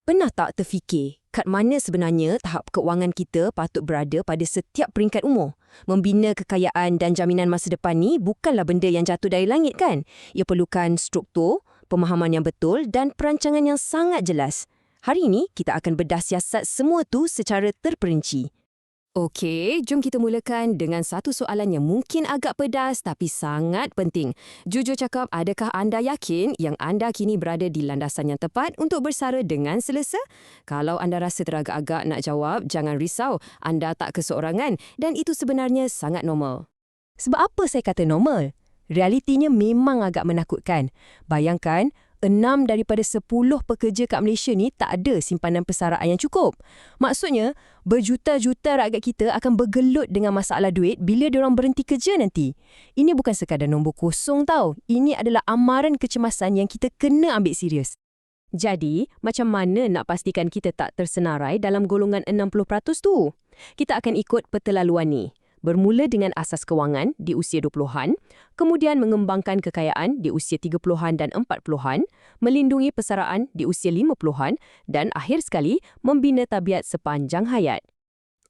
Pernah tak terfikir kat mana sebenarnya tahap keuangan kita patut berada pada setiap peringkat umur? Membina kekayaan dan jaminan masa depan ni bukanlah benda yang jatuh dari langit kan? Ia perlukan struktur, pemahaman yang betul dan perancangan yang sangat jelas. Hari ini kita akan bedah siasat semua tu secara terperinci. Okey, jom kita mulakan dengan satu soalan yang mungkin agak pedas tapi sangat penting. Jujur cakap, adakah anda yakin yang anda kini berada di landasan yang tepat untuk bersara dengan selesa? Kalau anda rasa teragak-agak nak jawab, jangan risau. Anda tak keseorangan dan itu sebenarnya sangat normal. Sebab apa saya kata normal? Realitinya memang agak menakutkan. Bayangkan, 6 daripada 10 pekerja kat Malaysia ni tak ada simpanan persaraan yang cukup. Maksudnya, berjuta-juta rakyat kita akan bergelut dengan masalah duit bila diorang berhenti kerja nanti. Ini bukan sekadar nombor kosong tau. Ini adalah amaran kecemasan yang kita kena ambil serius. Jadi, macam mana nak pastikan kita tak tersenarai dalam golongan 60% tu? Kita akan ikut peta laluan ni. Bermula dengan asas kewangan di usia 20-an, kemudian mengembangkan kekayaan di usia 30-an dan 40-an, melindungi persaraan di usia 50-an, dan akhir sekali, membina tabiat sepanjang hayat.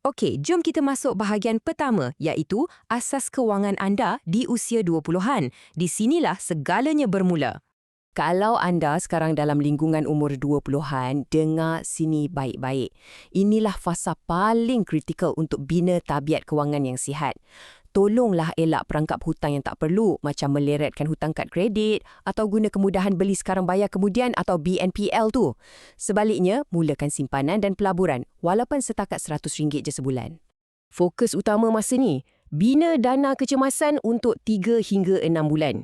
Okey, jom kita masuk bahagian pertama, iaitu asas kewangan anda di usia 20-an. Di sinilah segalanya bermula. Kalau anda sekarang dalam lingkungan umur 20-an, dengar sini baik-baik. Inilah fasa paling kritikal untuk bina tabiat kewangan yang sihat. Tolonglah elak perangkap hutang yang tak perlu, macam meleretkan hutang kad kredit atau guna kemudahan beli sekarang bayar kemudian atau BNPL tu. Sebaliknya, mulakan simpanan dan pelaburan, walaupun setakat RM100 je sebulan. Fokus utama masa ni, bina dana kecemasan untuk 3 hingga 6 bulan.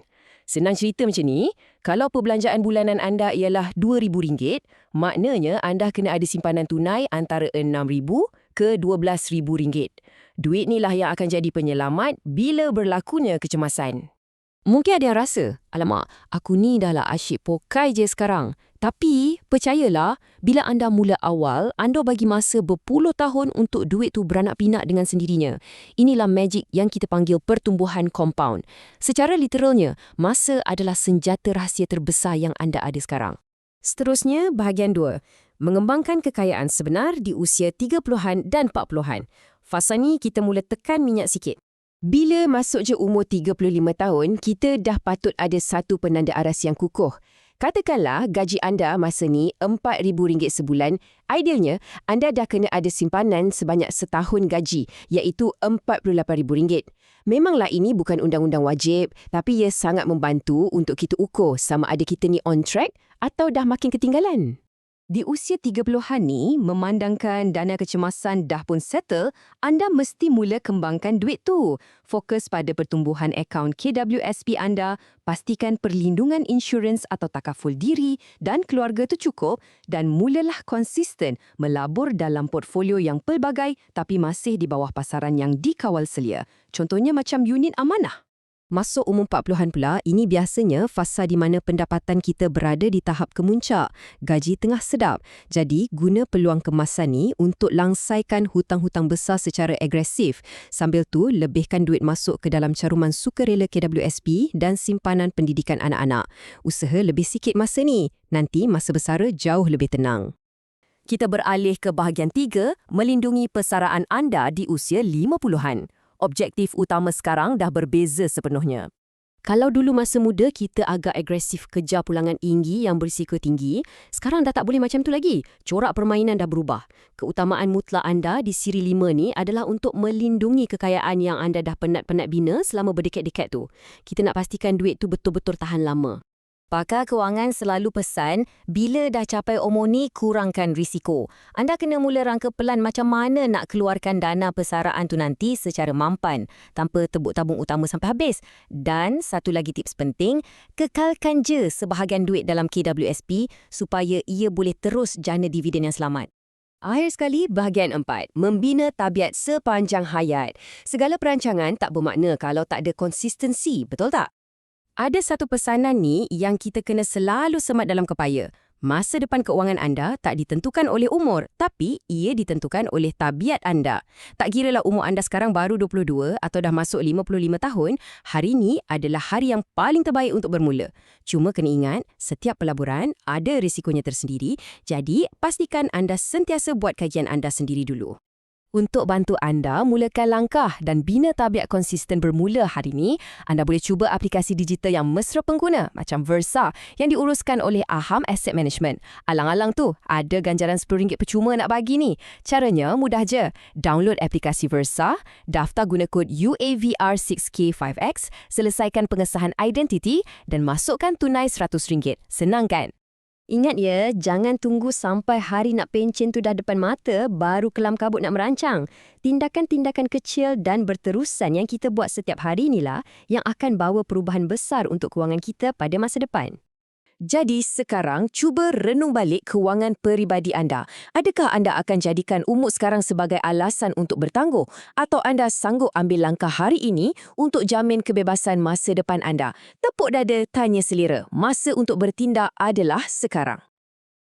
Senang cerita macam ni, kalau perbelanjaan bulanan anda ialah RM2,000, maknanya anda kena ada simpanan tunai antara RM6,000 ke RM12,000. Duit ni lah yang akan jadi penyelamat bila berlakunya kecemasan. Mungkin ada yang rasa, alamak, aku ni dah lah asyik pokai je sekarang. Tapi, percayalah, bila anda mula awal, anda bagi masa berpuluh tahun untuk duit tu beranak pinak dengan sendirinya. Inilah magic yang kita panggil pertumbuhan compound. Secara literalnya, masa adalah senjata rahsia terbesar yang anda ada sekarang. Seterusnya, bahagian 2. Mengembangkan kekayaan sebenar di usia 30-an dan 40-an. Fasa ni kita mula tekan minyak sikit. Bila masuk je umur 35 tahun, kita dah patut ada satu penanda aras yang kukuh. Katakanlah gaji anda masa ni RM4,000 sebulan, idealnya anda dah kena ada simpanan sebanyak setahun gaji, iaitu RM48,000. Memanglah ini bukan undang-undang wajib, tapi ia sangat membantu untuk kita ukur sama ada kita ni on track atau dah makin ketinggalan. Di usia 30-an ni, memandangkan dana kecemasan dah pun settle, anda mesti mula kembangkan duit tu. Fokus pada pertumbuhan akaun KWSP anda, pastikan perlindungan insurans atau takaful diri dan keluarga tu cukup dan mulalah konsisten melabur dalam portfolio yang pelbagai tapi masih di bawah pasaran yang dikawal selia. Contohnya macam unit amanah. Masuk umur 40-an pula, ini biasanya fasa di mana pendapatan kita berada di tahap kemuncak. Gaji tengah sedap. Jadi, guna peluang kemasan ni untuk langsaikan hutang-hutang besar secara agresif. Sambil tu, lebihkan duit masuk ke dalam caruman sukarela KWSP dan simpanan pendidikan anak-anak. Usaha lebih sikit masa ni. Nanti masa bersara jauh lebih tenang. Kita beralih ke bahagian 3, melindungi persaraan anda di usia 50-an. Objektif utama sekarang dah berbeza sepenuhnya. Kalau dulu masa muda kita agak agresif kejar pulangan tinggi yang berisiko tinggi, sekarang dah tak boleh macam tu lagi. Corak permainan dah berubah. Keutamaan mutlak anda di siri 5 ni adalah untuk melindungi kekayaan yang anda dah penat-penat bina selama berdekad-dekad tu. Kita nak pastikan duit tu betul-betul tahan lama. Pakar kewangan selalu pesan, bila dah capai umur ni, kurangkan risiko. Anda kena mula rangka pelan macam mana nak keluarkan dana persaraan tu nanti secara mampan, tanpa tebuk tabung utama sampai habis. Dan satu lagi tips penting, kekalkan je sebahagian duit dalam KWSP supaya ia boleh terus jana dividen yang selamat. Akhir sekali, bahagian 4. Membina tabiat sepanjang hayat. Segala perancangan tak bermakna kalau tak ada konsistensi, betul tak? Ada satu pesanan ni yang kita kena selalu semat dalam kepaya. Masa depan keuangan anda tak ditentukan oleh umur, tapi ia ditentukan oleh tabiat anda. Tak kiralah umur anda sekarang baru 22 atau dah masuk 55 tahun, hari ini adalah hari yang paling terbaik untuk bermula. Cuma kena ingat, setiap pelaburan ada risikonya tersendiri, jadi pastikan anda sentiasa buat kajian anda sendiri dulu. Untuk bantu anda mulakan langkah dan bina tabiat konsisten bermula hari ini, anda boleh cuba aplikasi digital yang mesra pengguna macam Versa yang diuruskan oleh Aham Asset Management. Alang-alang tu, ada ganjaran RM10 percuma nak bagi ni. Caranya mudah je. Download aplikasi Versa, daftar guna kod UAVR6K5X, selesaikan pengesahan identiti dan masukkan tunai RM100. Senang kan? Ingat ya, jangan tunggu sampai hari nak pencen tu dah depan mata baru kelam kabut nak merancang. Tindakan-tindakan kecil dan berterusan yang kita buat setiap hari inilah yang akan bawa perubahan besar untuk kewangan kita pada masa depan. Jadi sekarang, cuba renung balik kewangan peribadi anda. Adakah anda akan jadikan umur sekarang sebagai alasan untuk bertangguh? Atau anda sanggup ambil langkah hari ini untuk jamin kebebasan masa depan anda? Tepuk dada, tanya selera. Masa untuk bertindak adalah sekarang.